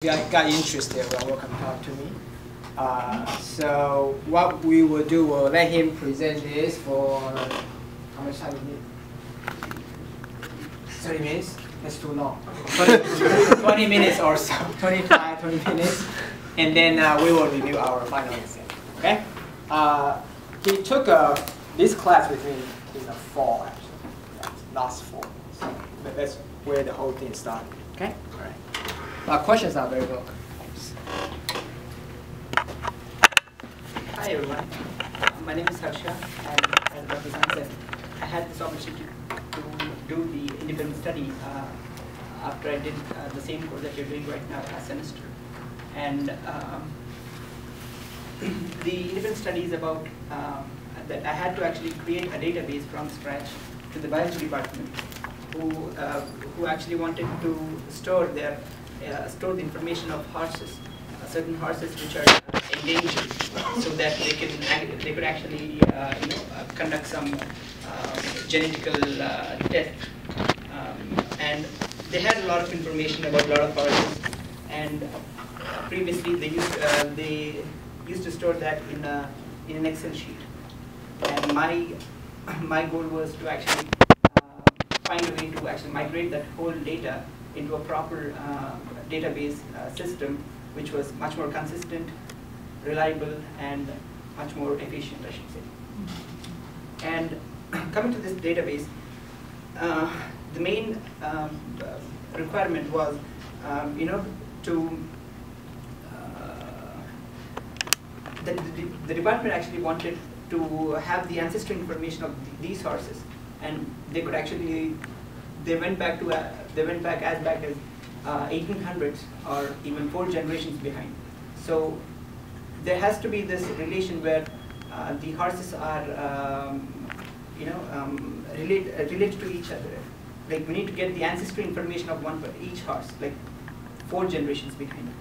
got interested, well, welcome to talk to me. So what we will do, we'll let him present this for how much time we need? 30 minutes? That's too long. 20 minutes or so, 25, 20 minutes. And then we will review our final exam, okay? He took this class with me in the fall, actually, last fall. So that's where the whole thing started, okay? All right. Questions are very welcome. Hi everyone, my name is Harsha, and as Dr. said, I had this opportunity to do the independent study after I did the same course that you're doing right now last semester. And the independent study is about that I had to actually create a database from scratch to the biology department who actually wanted to store the information of horses, certain horses which are endangered, so that they could actually conduct some genetical test. And they had a lot of information about a lot of horses, and previously they used to store that in an Excel sheet. And my goal was to actually find a way to actually migrate that whole data into a proper database system, which was much more consistent, reliable, and much more efficient, I should say. And coming to this database, the main requirement was, the department actually wanted to have the ancestry information of these horses, and they could actually. They went back as back as 1800s, or even 4 generations behind. So there has to be this relation where the horses are, related to each other. Like we need to get the ancestry information of one for each horse, like 4 generations behind.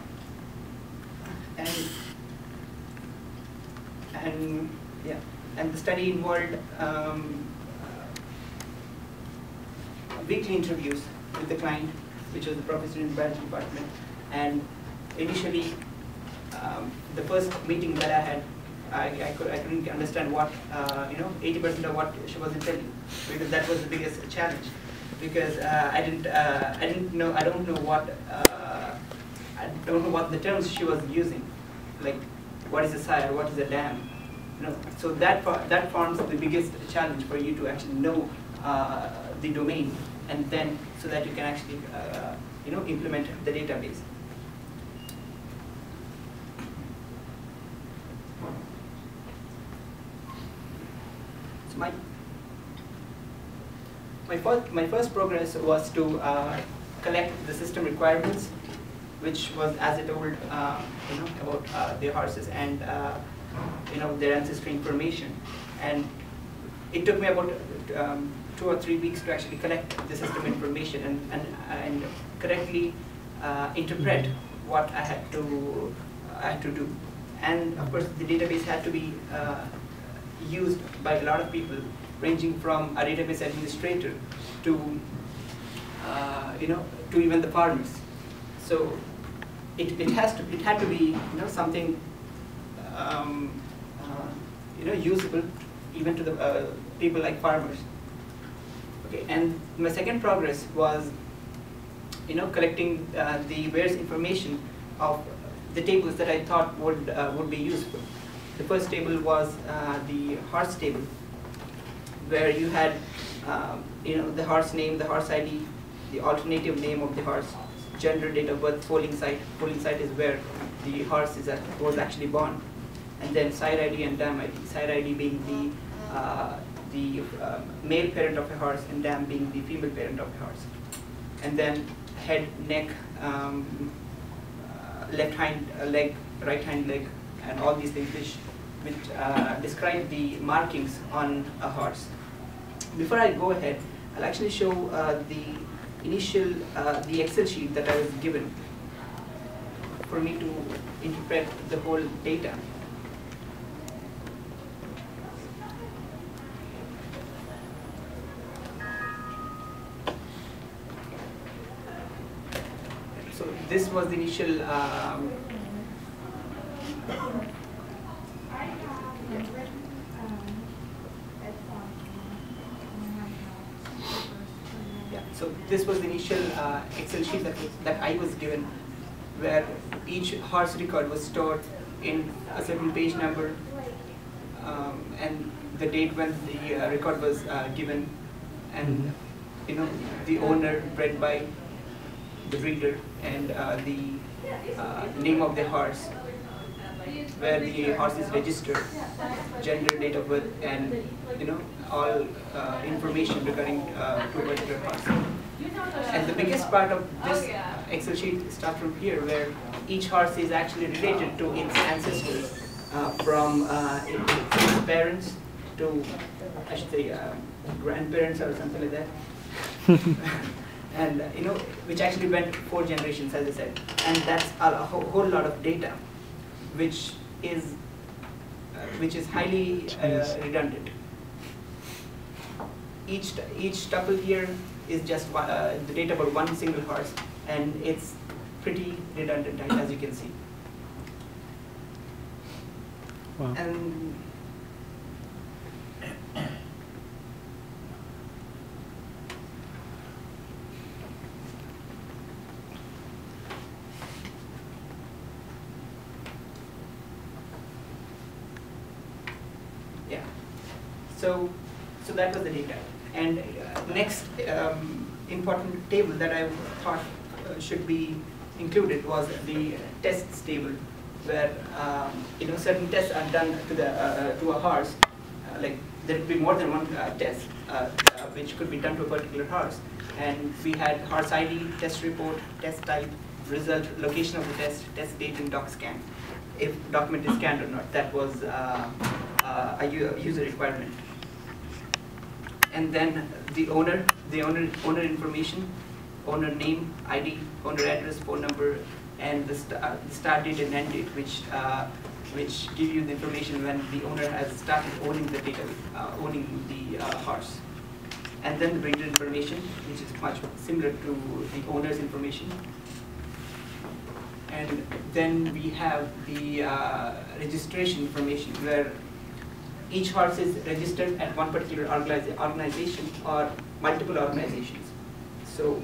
And the study involved weekly interviews with the client, which was the professor in the biology department. And initially, the first meeting that I had, I couldn't understand what 80% of what she was telling, because that was the biggest challenge. Because I don't know what the terms she was using, like what is a sire, what is a dam. So that forms the biggest challenge for you to actually know the domain, and then so that you can actually implement the database. So my first progress was to collect the system requirements, which was as I told about the horses and their ancestry information, and it took me about 2 or 3 weeks to actually collect the system information and correctly interpret what I had to do. And of course, the database had to be used by a lot of people, ranging from a database administrator to to even the farmers. So it had to be something usable even to the people like farmers. Okay, and my second progress was, collecting the various information of the tables that I thought would be useful. The first table was the horse table, where you had, the horse name, the horse ID, the alternative name of the horse, gender, date of birth, polling site. Polling site is where the horse was actually born, and then sire ID and dam ID. Sire ID being the male parent of a horse, and dam being the female parent of a horse. And then head, neck, left hind leg, right hind leg, and all these things which describe the markings on a horse. Before I go ahead, I'll actually show the Excel sheet that I was given for me to interpret the whole data. So this was the initial so this was the initial Excel sheet that I was given, where each horse record was stored in a certain page number and the date when the record was given, and the owner bred by the breeder, and the name of the horse, where the horse is registered, gender, date of birth, and all information regarding to a particular horse. And the biggest part of this Excel sheet starts from here, where each horse is actually related to its ancestors, from its parents to, I should say, grandparents or something like that. And which actually went 4 generations, as I said, and that's a whole lot of data, which is highly redundant. Each tuple here is just the data about one single horse, and it's pretty redundant, as you can see. Wow. And yeah, so that was the data. And next important table that I thought should be included was the tests table, where certain tests are done to a horse. Like there would be more than one test which could be done to a particular horse, and we had horse ID, test report, test type, result, location of the test, test date, and doc scan. If document is scanned or not, that was a user requirement. And then the owner information, owner name, ID, owner address, phone number, and the start date and end date, which give you the information when the owner has started owning the data, owning the horse. And then the breeder information, which is much similar to the owner's information. And then we have the registration information, where each horse is registered at one particular organization or multiple organizations. So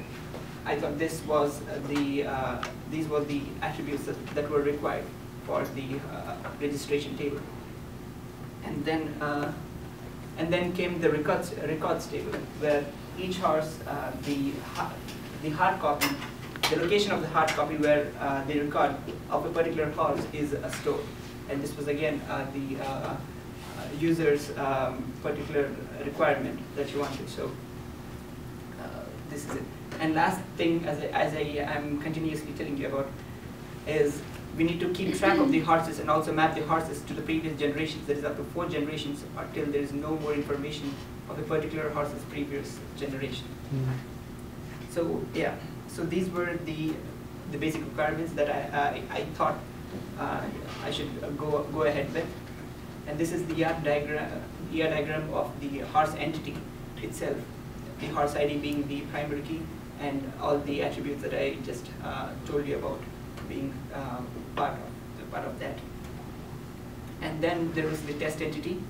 I thought this was these were the attributes that were required for the registration table. And then came the records table, where each horse, the hard copy, the location of the hard copy where the record of a particular horse is stored. And this was again the user's particular requirement that you wanted. So this is it. And last thing, as I am continuously telling you about, is we need to keep track of the horses and also map the horses to the previous generations. That is up to 4 generations until there is no more information of a particular horse's previous generation. So yeah, so these were the basic requirements that I thought I should go ahead with. And this is the ER diagram of the horse entity itself, the horse ID being the primary key, and all the attributes that I just told you about being part of that. And then there was the test entity,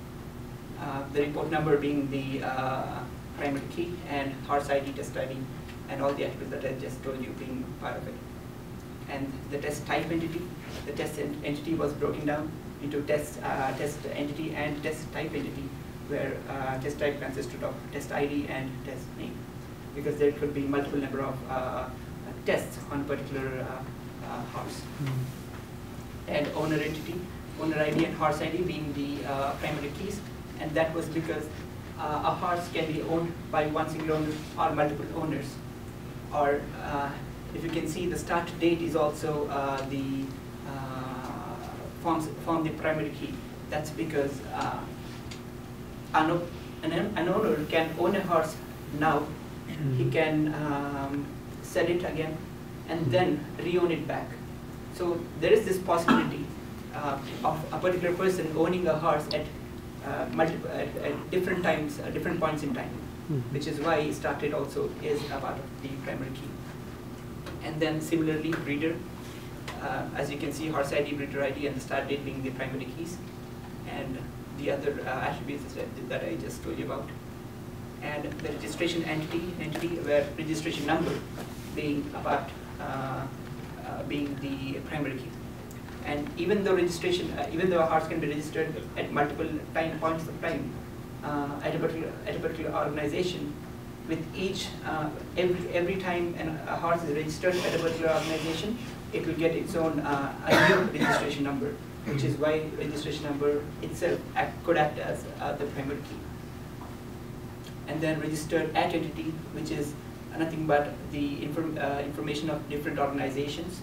the report number being the primary key, and horse ID, test ID, and all the attributes that I just told you being part of it. And the test type entity, the test entity was broken down into test entity and test type entity, where test type consisted of test ID and test name, because there could be multiple number of tests on a particular horse. And owner entity, owner ID and horse ID being the primary keys, and that was because a horse can be owned by one single owner or multiple owners. Or if you can see, the start date is also form the primary key. That's because an owner can own a horse now. He can sell it again and then re-own it back. So there is this possibility of a particular person owning a horse at different times, different points in time, which is why started also is a part of the primary key. And then similarly, breeder. As you can see, horse ID, breeder ID, and the start date being the primary keys, and the other attributes that I just told you about. And the registration entity where registration number being being the primary key. And even though even though a horse can be registered at multiple points of time at a particular organization, with each every time a horse is registered at a particular organization, it will get its own a new registration number, which is why registration number itself could act as the primary key. And then registered at entity, which is nothing but the information of different organizations.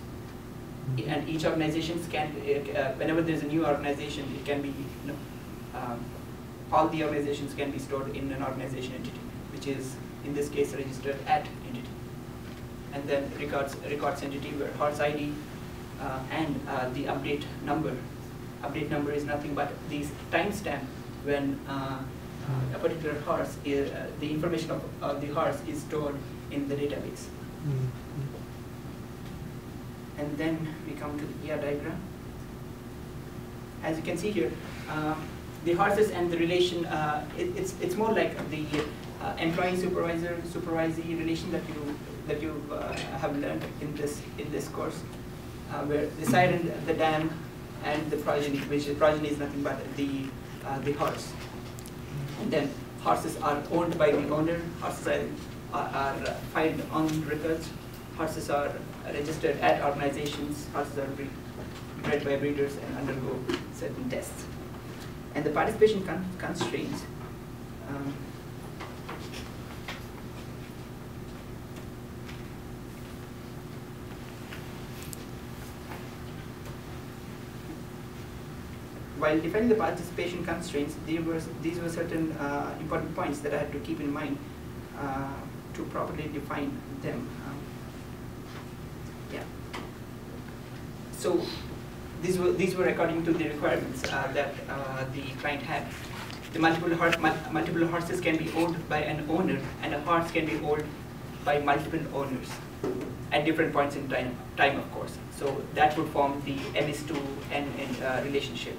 And each organization can, whenever there's a new organization, it can be, all the organizations can be stored in an organization entity, which is in this case registered at entity. And then records entity, where horse ID and the update number. Update number is nothing but the timestamp when a particular horse is, the information of the horse is stored in the database. And then we come to the ER diagram. As you can see here, the horses and the relation, it's more like the employee supervisee relation that you have learned in this course, where the siren, the dam, and the progeny, which the progeny is nothing but the horse. And then horses are owned by the owner. Horses are filed on records. Horses are registered at organizations. Horses are bred by breeders and undergo certain tests. And the participation constraints. While defining the participation constraints, these were certain important points that I had to keep in mind to properly define them. Yeah. So these were according to the requirements that the client had. The multiple horses can be owned by an owner, and a horse can be owned by multiple owners at different points in time, of course. So that would form the MS2N relationship.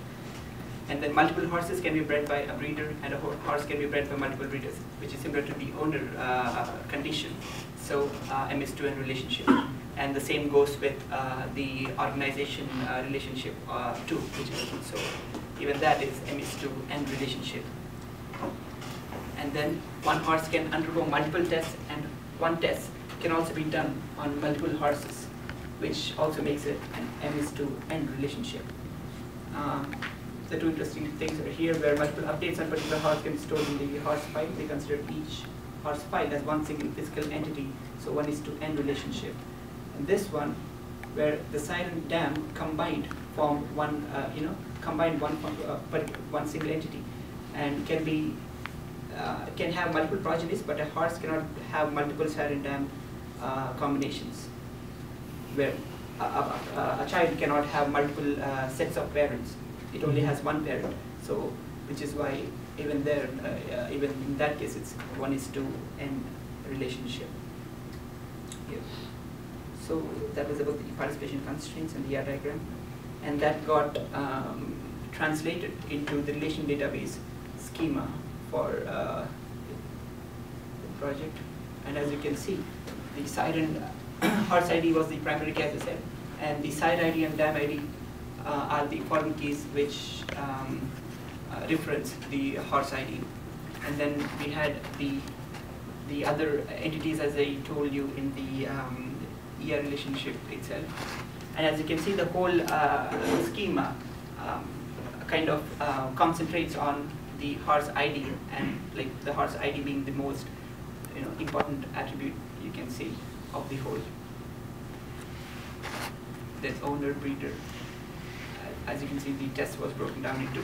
And then multiple horses can be bred by a breeder, and a horse can be bred by multiple breeders, which is similar to the owner condition. So MS2N relationship. And the same goes with the organization relationship too, which is so even that is MS2N relationship. And then one horse can undergo multiple tests, and one test can also be done on multiple horses, which also makes it an MS2N relationship. The two interesting things are here, where multiple updates on particular horse can be stored in the horse file. They consider each horse file as one single physical entity, so 1:n relationship. And this one, where the sire and dam combined form one, one single entity, and can have multiple progenies, but a horse cannot have multiple sire and dam combinations, where a child cannot have multiple sets of parents. It only has one parent, so which is why even there, even in that case, it's 1:n relationship. Here. So that was about the participation constraints and the ER diagram, and that got translated into the relation database schema for the project. And as you can see, the sire and horse ID was the primary key, as I said, and the sire ID and dam ID are the foreign keys which reference the horse ID. And then we had the other entities, as I told you, in the ER relationship itself. And as you can see, the whole schema kind of concentrates on the horse ID, and like the horse ID being the most important attribute you can see of the whole. There's owner, breeder. As you can see, the test was broken down into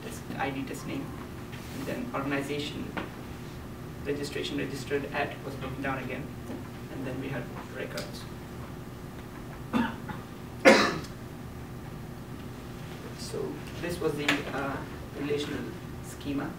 test ID, test name, and then organization, registration, registered at was broken down again, and then we had records. So this was the relational schema.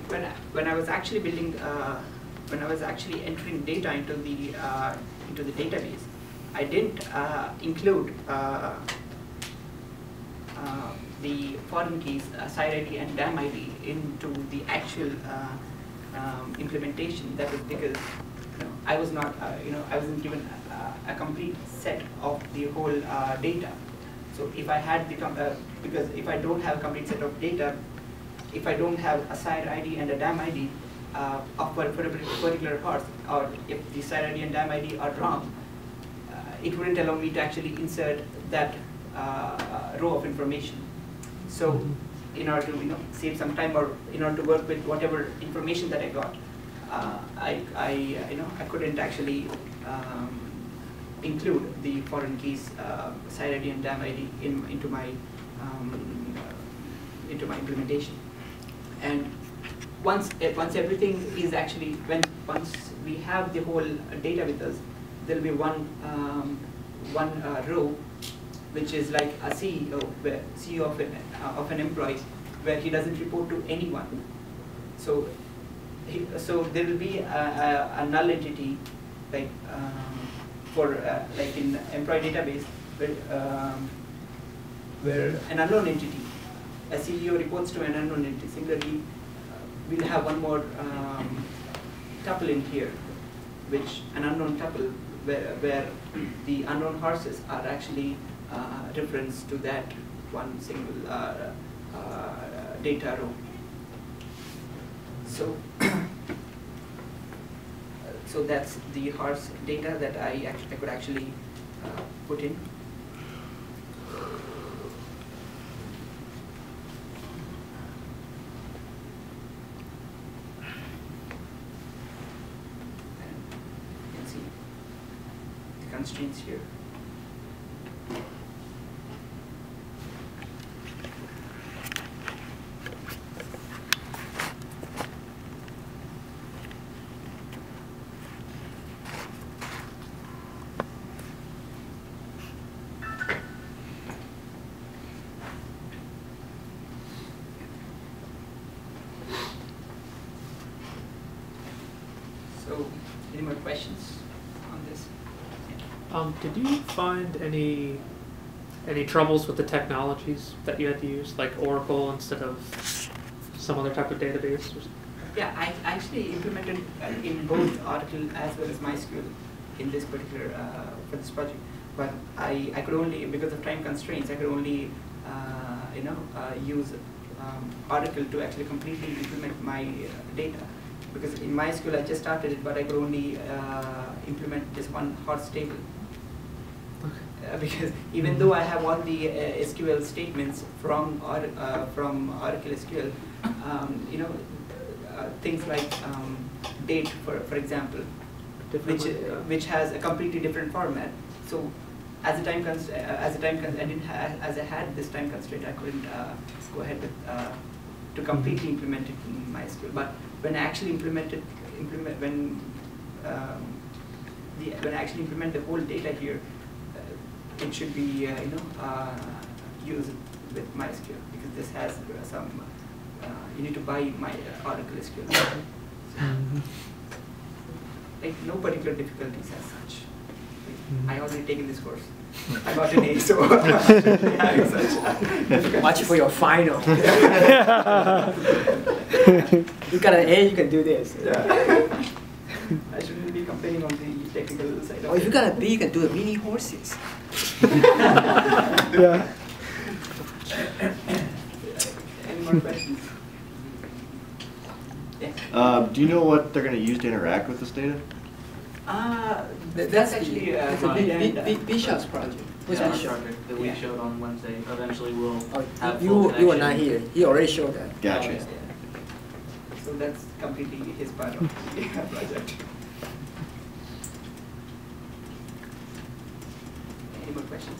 when I was actually building, when I was actually entering data into the database, I didn't include the foreign keys, side ID and DAM ID into the actual implementation. That was because I was not, I wasn't given a complete set of the whole data. So if I had because if I don't have a complete set of data, if I don't have a side ID and a DAM ID for a particular horse, or if the side ID and DAM ID are wrong, it wouldn't allow me to actually insert that row of information. So in order to save some time, or in order to work with whatever information that I got, I couldn't actually include the foreign keys, side ID and DAM ID into my implementation. And once everything is actually, once we have the whole data with us, there will be one row which is like a CEO, of an employee, where he doesn't report to anyone. So there will be a null entity, like like in employee database, where an unknown entity, a CEO reports to an unknown entity. Similarly, we'll have one more tuple in here, which an unknown tuple, where the unknown horses are actually reference to that one single data row. So, so that's the horse data that I could actually put in. And you can see the constraints here. So, any more questions on this? Did you find any troubles with the technologies that you had to use, like Oracle instead of some other type of database? Yeah, I actually implemented in both Oracle as well as MySQL in this particular for this project. But I could only, because of time constraints, I could only use Oracle to actually completely implement my data. Because in MySQL I just started it, but I could only implement just one horse table. Okay. Because even though I have all the SQL statements from Oracle SQL, things like date, for example, which has a completely different format. So as I had this time constraint, I couldn't go ahead with to completely implement it in MySQL. But when I actually when I actually implement the whole data here, it should be used with MySQL, because this has some. You need to buy my Oracle SQL. So, like no particular difficulties as such. I already taken this course. I got an A, so having such. Watch for your final. You got an A, you can do this. Yeah. I shouldn't be complaining on the technical side. Or if you got a B, you can do the mini horses. Yeah. Any more questions? Yeah. Do you know what they're going to use to interact with this data? That's actually Bishop's project. Which project that we showed on Wednesday. Eventually we'll have you were not here. He already showed that. Gotcha. Yeah. So that's completely his part of the project. Any more questions?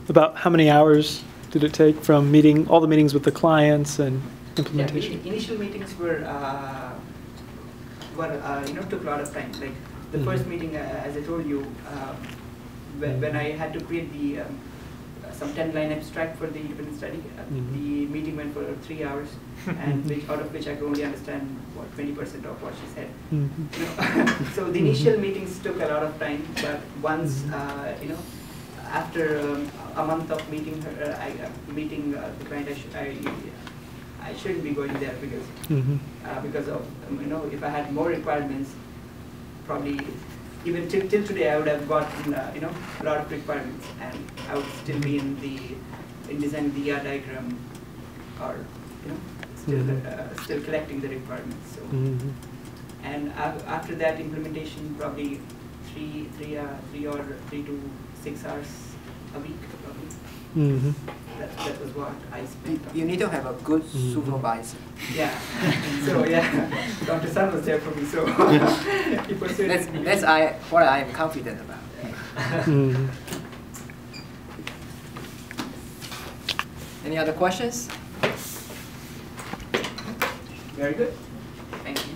About how many hours did it take from all the meetings with the clients and implementation? Yeah, initial meetings were took a lot of time. Like the first meeting, as I told you, when I had to create the some 10-line abstract for the independent study. Mhm. The meeting went for 3 hours, and out of which I could only understand 20% of what she said. Mhm. You know, so the initial meetings took a lot of time, but once you know, after a month of meeting her, meeting the client, I shouldn't be going there because of you know, if I had more requirements, probably even till today I would have gotten you know, a lot of requirements, and I would still be in designing the ER diagram, or you know, still collecting the requirements. So and after that implementation, probably 3 to 6 hours a week probably. That was what I spent on. You need to have a good supervisor. Yeah. So yeah, Dr. Sun was there for me, so he persuaded me. That's what I am confident about. Any other questions? Very good. Thank you.